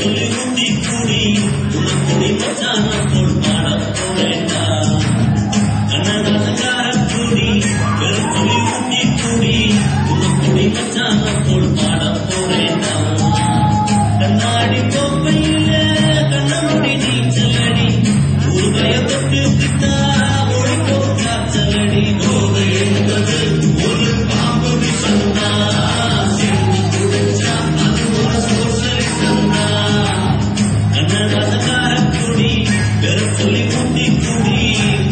சொல்லி ஊட்டி கூடி உனக்குடி மச்சான போல் பாட போறேன்டா கண்ணதாசக்கார கூடி வெறும் சொல்லி ஊட்டி கூடி உனக்குடி மச்சான போல் பாட போறேன்டா கண்ணாடி கோப்பையில கண்ணமுடி நீச்சலடி ஊர்வய தொட்டு கிட்டா ஒழிக்கோ காய்ச்சலடி போதை என்பது ஒரு பாம்பு விஷந்தா சேர்ந்து குடிச்சா அது ஒரு சோசலிசந்தா கண்ணதாசக்கார குடி வெறும் சொல்லி ஊட்டி குடி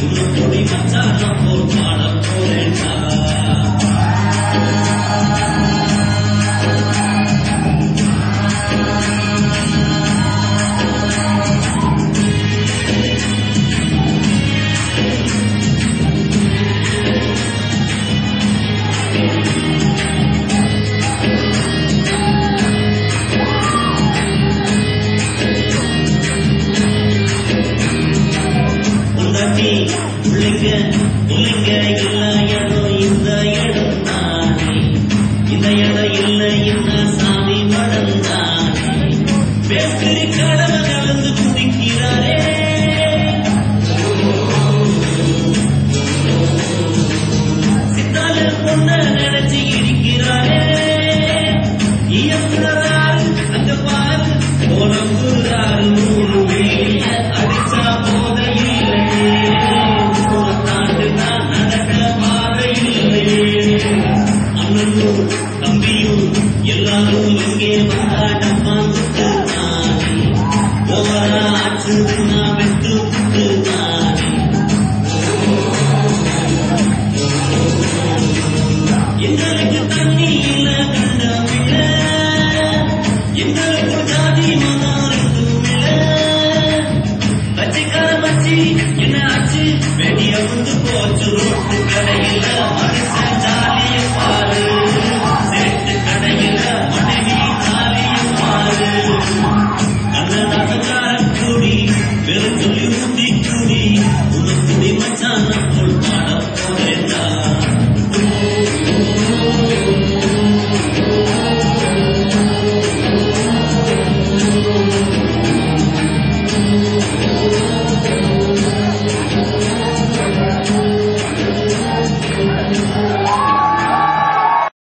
உனக்குடி மச்சான போல் பாட போறேன்டா புள்ளைங்க எல்லா இடம் இந்த இடம் தானே இந்த இடம் இல்லை என்ன சாமி மடம் தானே பேசுறி கடமை கலந்து குடிக்கிறாரே சித்தால பொண்ண நினைச்சு இடிக்கிறாரே இயக்குறாரு அங்க பாரு போனங்குறாரு அடிச்சா போத இல்லையே அண்ணனும் தம்பியும் எல்லாரும் இங்கே வந்தாட்டம் வாங்கிட்டு ஓவரா ஆச்சு